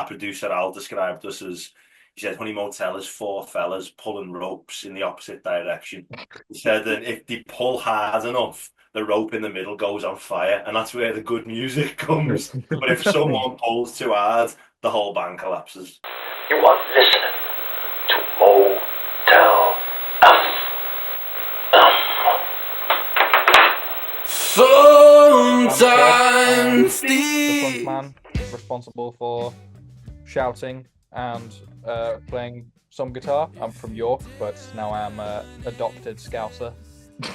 our producer Al described us as, he said, Honey Motel is four fellas pulling ropes in the opposite direction. He said that if they pull hard enough, the rope in the middle goes on fire, and that's where the good music comes. But if someone pulls too hard, the whole band collapses. You are listening to Motel FM. Sometimes the frontman responsible for shouting and playing some guitar. I'm from York, but now I'm adopted Scouser.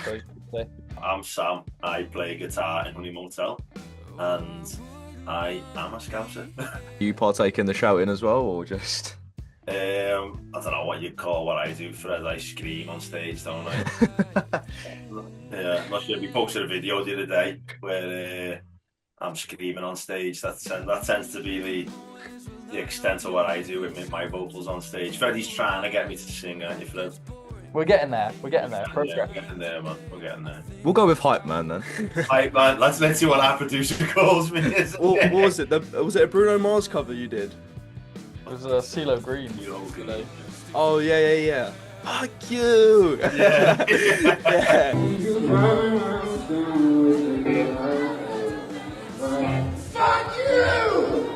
So you could say. I'm Sam. I play guitar in Honey Motel, and I am a Scouser. You partake in the shouting as well, or just? I don't know what you'd call what I do, Fred. I scream on stage, don't I? Yeah, I'm not sure. We posted a video the other day where I'm screaming on stage. That tends to be the extent of what I do with my vocals on stage. Freddie's trying to get me to sing, aren't you, Fred? We're getting there. Progress. Yeah, we're getting there, man. We're getting there. We'll go with hype man then. Hype man. Let's see what our producer calls me. What was it? Was it a Bruno Mars cover you did? It was a CeeLo Green. Green. Oh yeah. Fuck you. Yeah. Yeah. Fuck you!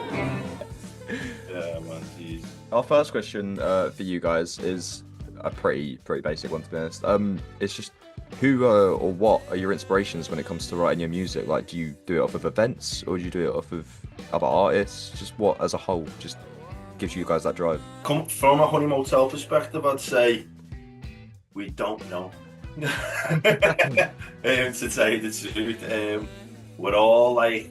Yeah, man. Jeez. Our first question for you guys is a pretty basic one, to be honest. It's just who or what are your inspirations when it comes to writing your music? Like, do you do it off of events or do you do it off of other artists? Just what, as a whole, just gives you guys that drive? Come from a Honey Motel perspective, I'd say we don't know. To tell you the truth, we're all like,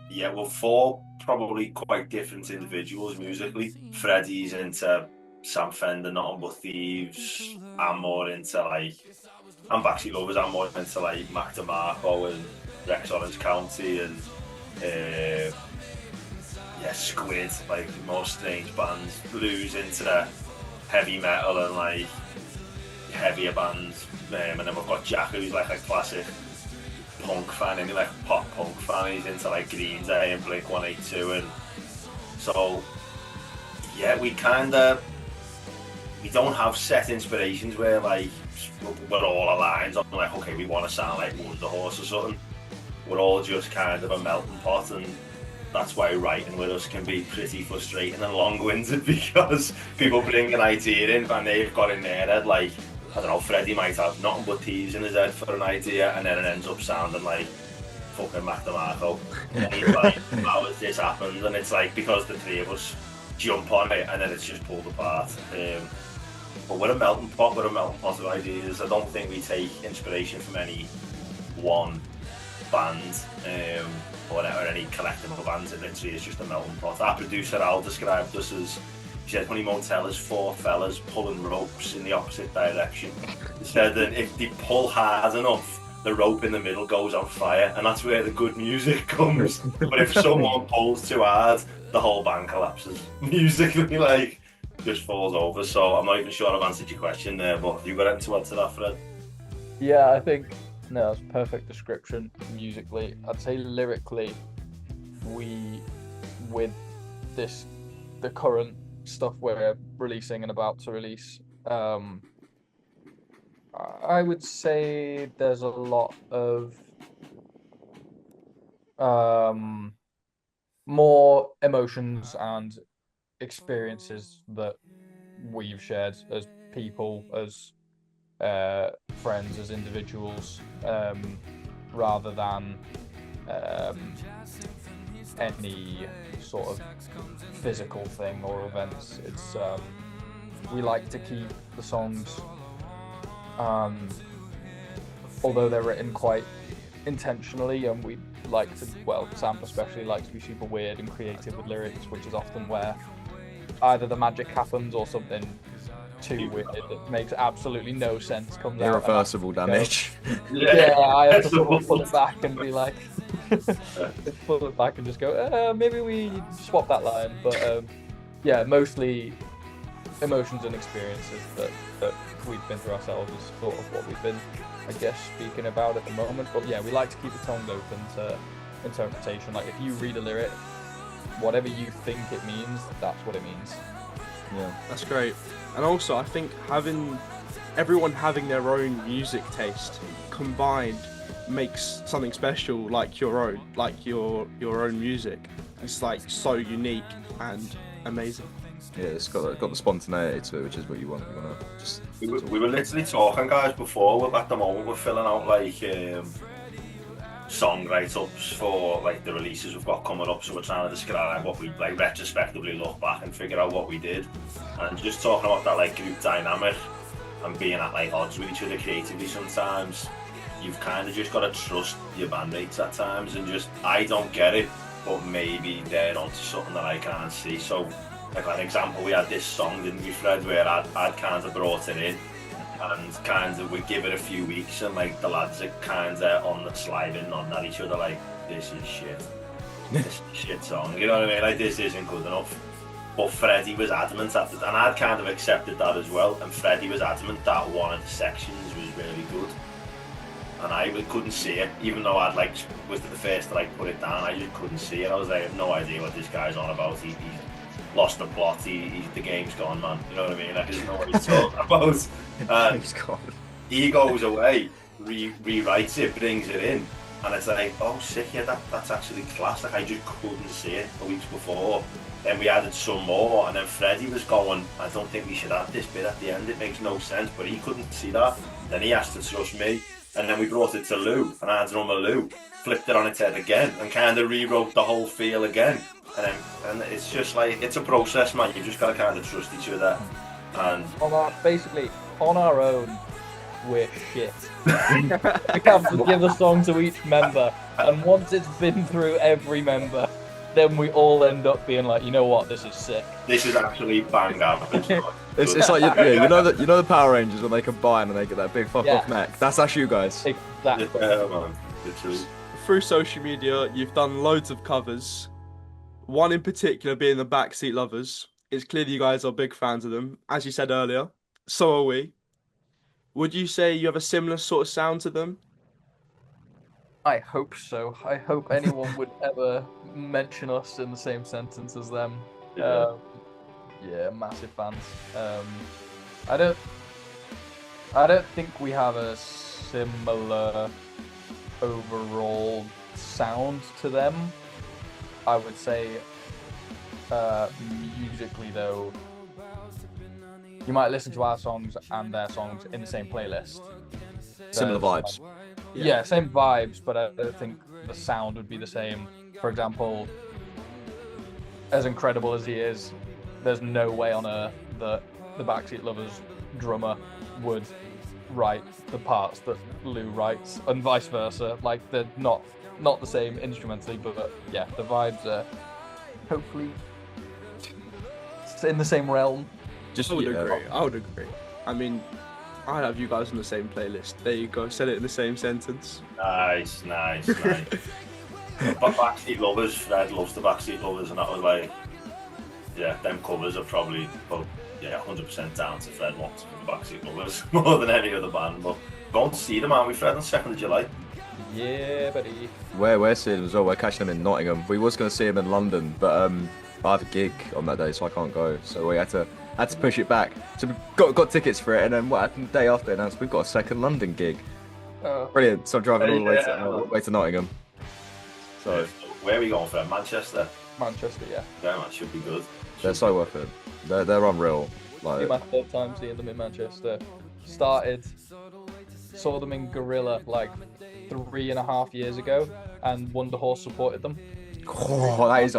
yeah, we're four probably quite different individuals musically. Freddie's into Sam Fender, Nothing But Thieves. I'm more into I'm Backseat Lovers. I'm more into Mac DeMarco and Rex Orange County and Squid, more strange bands. Blues into the heavy metal and heavier bands. And then we've got Jack, who's a classic punk fan, and pop punk fan. He's into Green Day and Blink-182, and so yeah, we don't have set inspirations where we're all aligned on okay, we want to sound like Wonder Horse or something. We're all just kind of a melting pot, and that's why writing with us can be pretty frustrating and long-winded, because people bring an idea in and they've got in their head I don't know, Freddie might have Nothing But Thieves in his head for an idea, and then it ends up sounding like fucking Mac DeMarco. And he's how has this happened? And it's because the three of us jump on it and then it's just pulled apart. But we're a melting pot of ideas. I don't think we take inspiration from any one band or any collective of bands. It literally is just a melting pot. Our producer Al described us as, he said, Honey Motel is four fellas pulling ropes in the opposite direction. He said that if they pull hard enough, the rope in the middle goes on fire, and that's where the good music comes. But if someone pulls too hard, the whole band collapses. Musically, just falls over. So I'm not even sure I've answered your question there, but have you got anything to add to that, Fred? Yeah, I think that's a perfect description musically. I'd say lyrically, with the current stuff we're releasing and about to release, I would say there's a lot of more emotions and experiences that we've shared as people, as friends, as individuals, rather than any sort of physical thing or events. It's we like to keep the songs, although they're written quite intentionally, and we like to, Sam especially likes to be super weird and creative with lyrics, which is often where either the magic happens or something too weird that makes absolutely no sense comes out. Irreversible damage. Yeah, I have to sort of pull it back and be like, pull it back and just go, maybe we swap that line. But yeah, mostly emotions and experiences that we've been through ourselves is sort of what we've been, I guess, speaking about at the moment. But yeah, we like to keep the tongue open to interpretation. If you read a lyric whatever you think it means, that's what it means. Yeah. That's great. And also, I think everyone having their own music taste combined makes something special, like your own music. It's like so unique and amazing. Yeah, it's got the spontaneity to it, which is what you want. You want to just. We were literally talking, guys, before. At the moment, we're filling out like song write-ups for like the releases we've got coming up. So we're trying to describe what we like, retrospectively look back and figure out what we did, and just talking about that like group dynamic and being at like odds with each other creatively. Sometimes you've kind of just got to trust your bandmates at times, and just I don't get it, but maybe they're onto something that I can't see. So. Like an example, we had this song, didn't we, Fred, where I'd kind of brought it in, and kind of we give it a few weeks, and like the lads are kind of on the sliding on at each other, like this is shit, this is a shit song, you know what I mean? Like this isn't good enough. But Freddie was adamant at it, and I'd kind of accepted that as well. And Freddie was adamant that one of the sections was really good, and I couldn't see it, even though I'd like was the first to like put it down. I just couldn't see it. I was like, I have no idea what this guy's on about. He's lost the plot. The game's gone, man. You know what I mean? I just know what he's talking about. And He's gone. he goes away, rewrites it, brings it in, and it's like, oh, sick, yeah, that's actually class. Like, I just couldn't see it a week before. Then we added some more, and then Freddie was going, I don't think we should add this bit at the end. It makes no sense, but he couldn't see that. Then he asked to trust me, and then we brought it to Lou, and our drummer Lou flipped it on its head again and kind of rewrote the whole feel again. And it's just like, it's a process, man. You just got to kind of trust each other. And Basically, on our own, we're shit. We have to give a song to each member, and once it's been through every member, then we all end up being like, you know what, this is sick. this is actually bang average. It's like you know the Power Rangers when they combine and they get that big fuck off mech. That's actually you guys. Exactly. Yeah, man. Literally. Through social media, you've done loads of covers. One in particular being the Backseat Lovers. It's clear that you guys are big fans of them. As you said earlier, so are we. Would you say you have a similar sort of sound to them? I hope so. I hope anyone would ever mention us in the same sentence as them. Yeah. Yeah, massive fans. I don't think we have a similar overall sound to them. I would say musically though, you might listen to our songs and their songs in the same playlist. Similar vibes. Yeah, same vibes, but I don't think the sound would be the same. For example, as incredible as he is, there's no way on earth that the Backseat Lovers drummer would write the parts that Lou writes, and vice versa. Like, they're not the same instrumentally, but yeah, the vibes are hopefully in the same realm. I would agree. I mean, I'd have you guys on the same playlist. There you go. Said it in the same sentence. Nice. But Backseat Lovers, Fred loves the Backseat Lovers, and that was like, yeah, them covers are probably, 100% down to Fred wants for the Backseat Lovers more than any other band. But going to see them, aren't we, Fred, on 2nd of July? Yeah, buddy. We're seeing them as well. We're catching them in Nottingham. We was going to see them in London, but I have a gig on that day, so I can't go. So we had to push it back. So we got tickets for it, and then what happened the day after? Announced we've got a second London gig. Brilliant. So I'm driving all the way to Nottingham. So where are we going for? Manchester? Manchester, yeah. Yeah, man, should be good. they're so worth it. They're unreal. It's my third time seeing them in Manchester. Saw them in Gorilla like 3.5 years ago, and Wonder Horse supported them. Oh, that is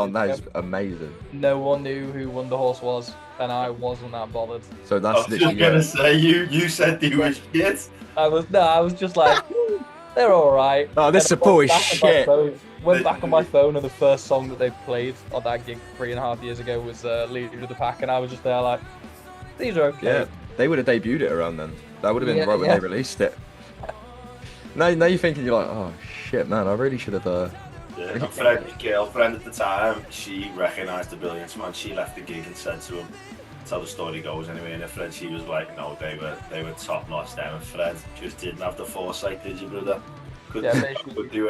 amazing. No one knew who Wonder Horse was, and I wasn't that bothered. So I that's was just gonna say you said they were shit. I was just like, they're alright. Oh, this support is shit. Went back on my phone, and the first song that they played on that gig 3.5 years ago was Leader of the Pack, and I was just there like, these are okay. Yeah, they would have debuted it around then. That would have been right when they released it. Now you're thinking, you're like, oh shit, man, I really should have. Yeah, Fred's girlfriend at the time, she recognised the brilliance, man. She left the gig and said to him, that's how the story goes anyway, and Fred, she was like, no, they were top notch them, and Fred just didn't have the foresight, did you, brother? Could do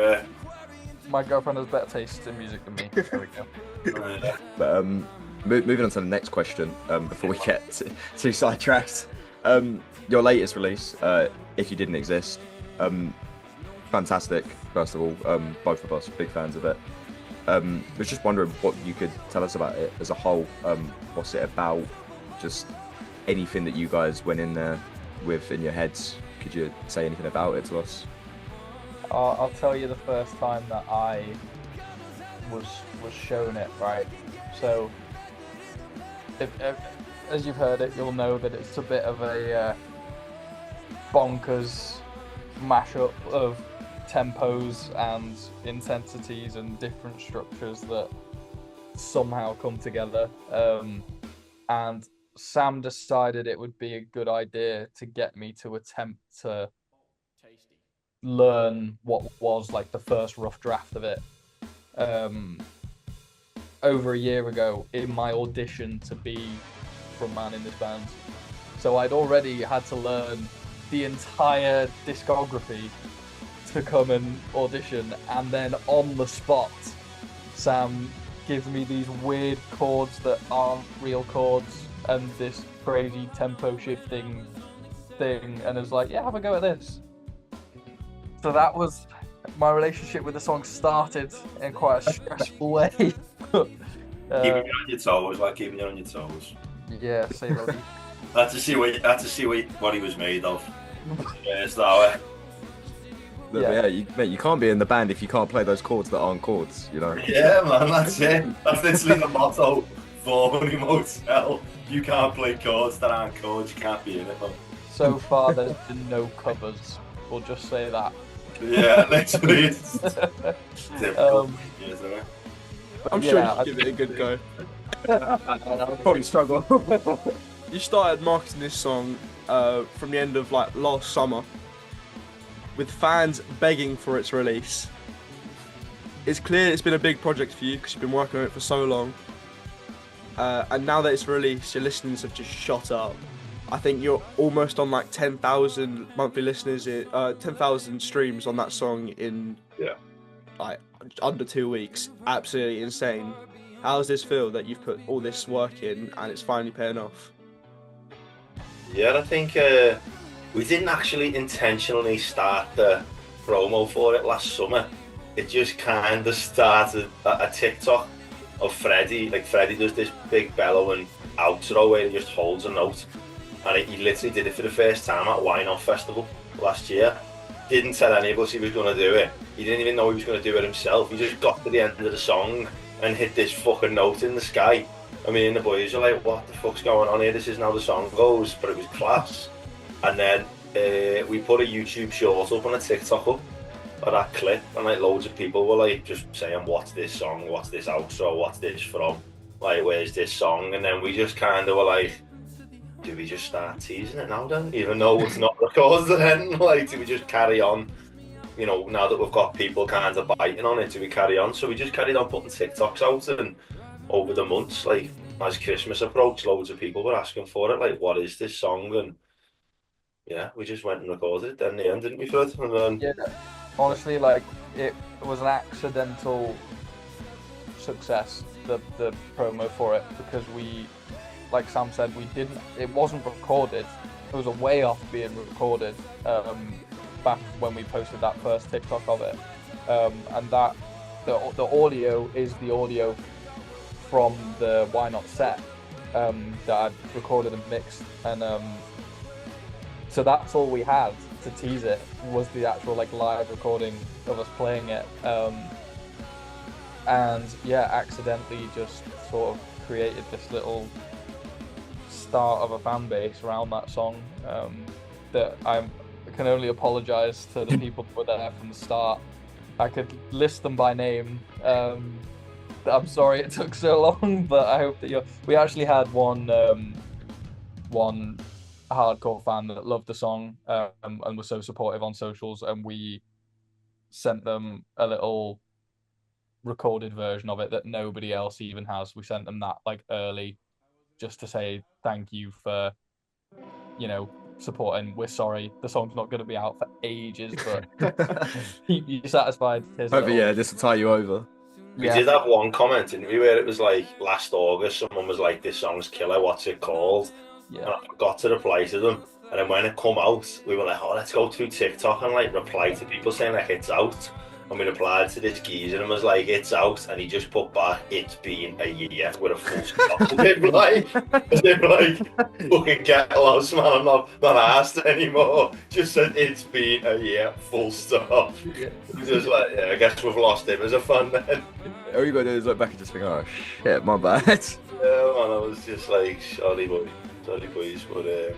my girlfriend has better taste in music than me. There we go. But moving on to the next question, before we get too sidetracked, your latest release, If You Didn't Exist, fantastic. First of all, both of us big fans of it. Was just wondering what you could tell us about it as a whole. What's it about? Just anything that you guys went in there with in your heads. Could you say anything about it to us? I'll tell you the first time that I was shown it, right? So, if, as you've heard it, you'll know that it's a bit of a bonkers mashup of tempos and intensities and different structures that somehow come together. And Sam decided it would be a good idea to get me to attempt to learn what was like the first rough draft of it over a year ago in my audition to be frontman in this band. So I'd already had to learn the entire discography to come and audition, and then on the spot Sam gives me these weird chords that aren't real chords and this crazy tempo shifting thing, and is like, yeah, have a go at this. So that was my relationship with the song started in quite a stressful way. Keeping you on your toes, like keeping you on your toes. Yeah, say the least. Had to see what he was made of. It's that way. Yeah, you can't be in the band if you can't play those chords that aren't chords, you know? Yeah, man, that's it. That's literally the motto for Honey Motel. You can't play chords that aren't chords, you can't be in it, man. So far, there's been no covers. We'll just say that. Yeah, literally. It's difficult, isn't it? I'm sure you give it a good go. I'll probably struggle. You started marketing this song from the end of like last summer, with fans begging for its release. It's clear it's been a big project for you because you've been working on it for so long. And now that it's released, your listeners have just shot up. I think you're almost on like 10,000 monthly listeners, 10,000 streams on that song in like under 2 weeks. Absolutely insane. How does this feel that you've put all this work in and it's finally paying off? Yeah, I think we didn't actually intentionally start the promo for it last summer. It just kind of started a TikTok of Freddie. Like Freddie does this big bellowing outro where he just holds a note. And he literally did it for the first time at Wine Off Festival last year. Didn't tell any of us he was going to do it. He didn't even know he was going to do it himself. He just got to the end of the song and hit this fucking note in the sky. I mean, the boys are like, what the fuck's going on here? This isn't how the song goes, but it was class. And then we put a YouTube short up and a TikTok up of that clip, and like loads of people were like just saying, what's this song? What's this outro? What's this from? Like, where's this song? And then we just kind of were like, do we just start teasing it now then? Even though it's not recorded then? Like, do we just carry on? You know, now that we've got people kind of biting on it, do we carry on? So we just carried on putting TikToks out, and over the months, like, as Christmas approached, loads of people were asking for it, like, what is this song? And yeah, we just went and recorded it then in the end, didn't we, Fred? And then... Yeah, honestly, like, it was an accidental success, the promo for it, because we, like Sam said, it wasn't recorded. It was a way off being recorded back when we posted that first TikTok of it. And that the audio is the audio from the Why Not set that I'd recorded and mixed. And so that's all we had to tease it, was the actual like live recording of us playing it. And yeah, accidentally just sort of created this little start of a fan base around that song, that I can only apologise to the people who were there from the start. I could list them by name. I'm sorry it took so long, but I hope that we actually had one hardcore fan that loved the song and was so supportive on socials, and we sent them a little recorded version of it that nobody else even has. We sent them that like early, just to say thank you for, you know, supporting. We're sorry, the song's not going to be out for ages, but keep you satisfied. Here's a Hopefully, little- yeah, this will tie you over. We did have one comment, didn't we, where it was like last August, someone was like, "This song's killer, what's it called?" And Yeah. I forgot to reply to them. And then when it come out, we were like, "Oh, let's go through TikTok and like reply to people saying like it's out." And we replied to this geezer and was like, "It's out," and he just put back, "It's been a year," with a full stop. As if like, fucking get lost, man. I'm not asked anymore. Just said it's been a year, full stop. Yeah. Just like, yeah, I guess we've lost him as a fan then. All you gotta do is look back and just think, oh shit, my bad. Yeah, man, I was just like, sorry boys, but yeah,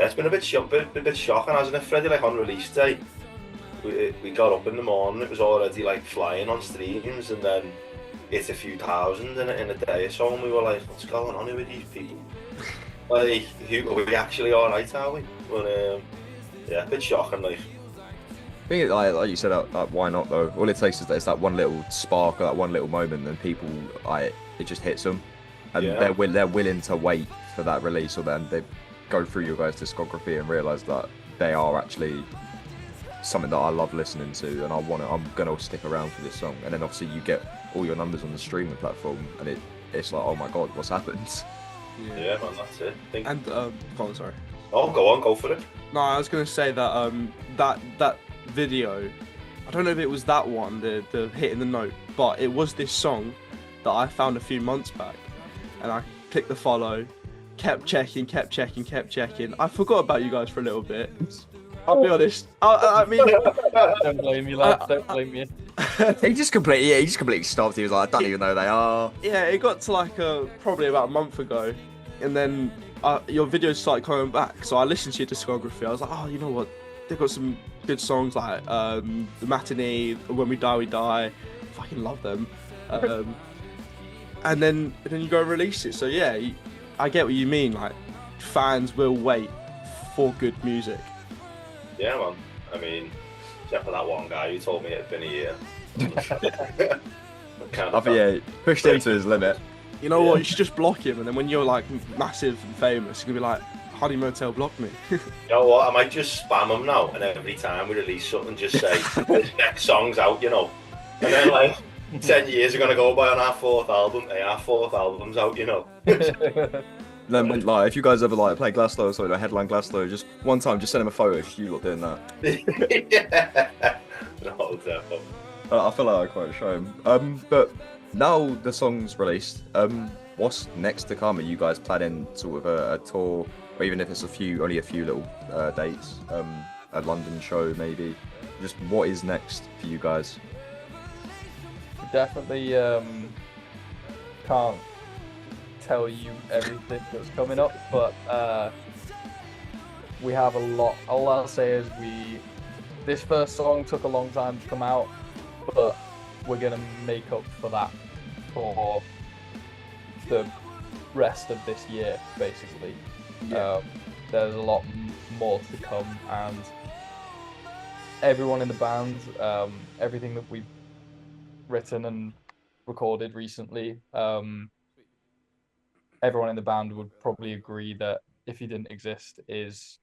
it's been a bit shocking, hasn't it, Freddie? Like on release day, we got up in the morning, it was already like flying on streams, and then it's a few thousand in a day or so, and we were like, what's going on here with these people? Like, are we actually alright, are we? But yeah, a bit shocking, like. I think, like you said, why not though? All it takes is it's that one little spark or that one little moment, and people, it just hits them, and Yeah. they're willing to wait for that release, or then they go through your guys' discography and realise that they are actually something that I love listening to, and I'm gonna stick around for this song. And then obviously you get all your numbers on the streaming platform, and it's like, oh my god, what's happened? Yeah, man, that's it. And go on, sorry. Oh, go for it. No, I was gonna say that that video, I don't know if it was that one, the hitting the note, but it was this song that I found a few months back, and I clicked the follow, kept checking. I forgot about you guys for a little bit. I'll be honest. I mean, Don't blame you, lad. Don't blame you. he just completely stopped. He was like, I don't even know who they are. yeah, it got to like probably about a month ago, and then your videos started coming back. So I listened to your discography. I was like, oh, you know what? They've got some good songs like The Matinee, When We Die, We Die. I fucking love them. And then you go release it. So yeah, I get what you mean. Like, fans will wait for good music. Yeah, man. I mean, except for that one guy who told me it had been a year. I think, yeah, pushed him to his limit. You know what? You should just block him, and then when you're like massive and famous, you're gonna be like, Honey Motel blocked me. You know what? I might just spam them now, and every time we release something, just say, this next song's out, you know. And then, like, 10 years are going to go by on our fourth album. Hey, our fourth album's out, you know. Then, like, if you guys ever like play Glasslow or something, or headline Glasslow, just one time, just send him a photo. Just you lot doing that. Yeah. No, definitely. I feel like I quite show him. But now the song's released. What's next to come? Are you guys planning sort of a tour, or even if it's only a few little dates? A London show maybe. Just what is next for you guys? Definitely can't tell you everything that's coming up, but we have a lot. All I'll say is this first song took a long time to come out, but we're gonna make up for that for the rest of this year, basically. Yeah. There's a lot more to come, and everyone in the band, everything that we've written and recorded recently, everyone in the band would probably agree that If You Didn't Exist is...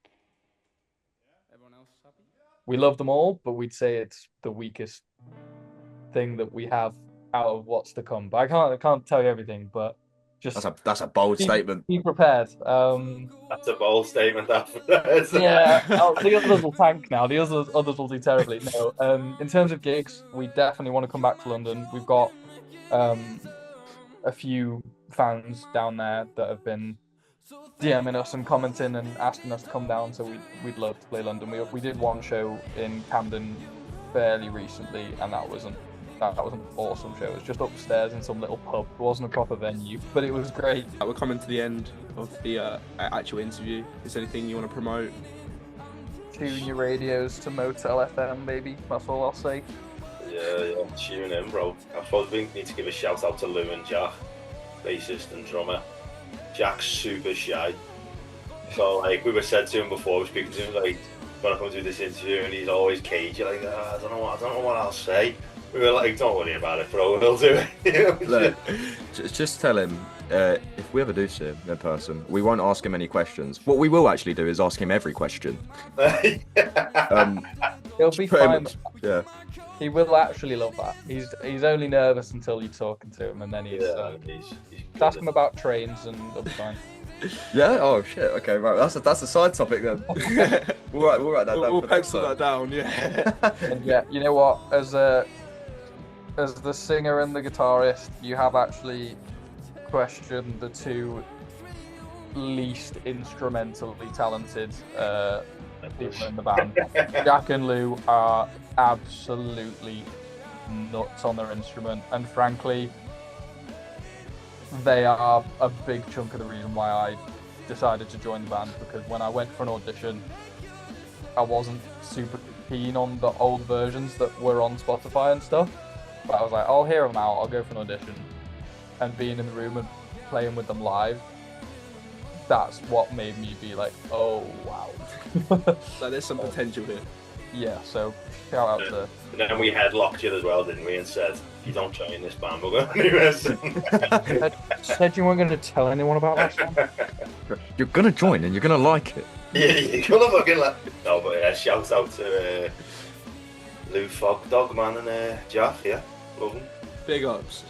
Everyone else happy? We love them all, but we'd say it's the weakest thing that we have out of what's to come. But I can't tell you everything, but just That's a bold statement. be prepared. That's a bold statement, that. Yeah, the others will tank now. The others will do terribly. No, in terms of gigs, we definitely want to come back to London. We've got a few fans down there that have been DMing us and commenting and asking us to come down, so we'd love to play London. We did one show in Camden fairly recently, and that was an awesome show. It was just upstairs in some little pub. It wasn't a proper venue, but it was great. We're coming to the end of the actual interview. Is there anything you want to promote? Tune your radios to Motel FM, baby. That's all I'll say. Yeah, tune in, bro. I suppose we need to give a shout out to Lou and Jack, bassist and drummer. Jack's super shy. So, like, we were said to him before, we were speaking to him, like, when I come do this interview, and he's always cagey, like, I don't know what I'll say. We were like, don't worry about it, bro, we'll do it. Look, just tell him if we ever do see him in person, we won't ask him any questions. What we will actually do is ask him every question. He'll be Put him- fine. Yeah. He will actually love that. He's only nervous until you're talking to him, and then he's ask him about trains, and it'll be fine. Yeah. Oh shit. Okay. Right. That's a side topic then. we'll write that down. We'll for next pencil time. that down. Yeah. And yeah, you know what? As the singer and the guitarist, you have actually questioned the two least instrumentally talented people in the band. Jack and Lou are absolutely nuts on their instrument, and frankly, they are a big chunk of the reason why I decided to join the band, because when I went for an audition, I wasn't super keen on the old versions that were on Spotify and stuff, but I was like, I'll hear them out, I'll go for an audition, and being in the room and playing with them live, that's what made me be like, oh wow. So there's some potential here. Yeah, so shout out to... And then we headlocked you as well, didn't we? And said, if you don't join this band, we're going to do this. Said you weren't going to tell anyone about that song? You're gonna join and you're gonna like it. Yeah, you're going to fucking like... No, but yeah, shout out to Lou Fogdog, man, and Jack, yeah. Love them. Big ups.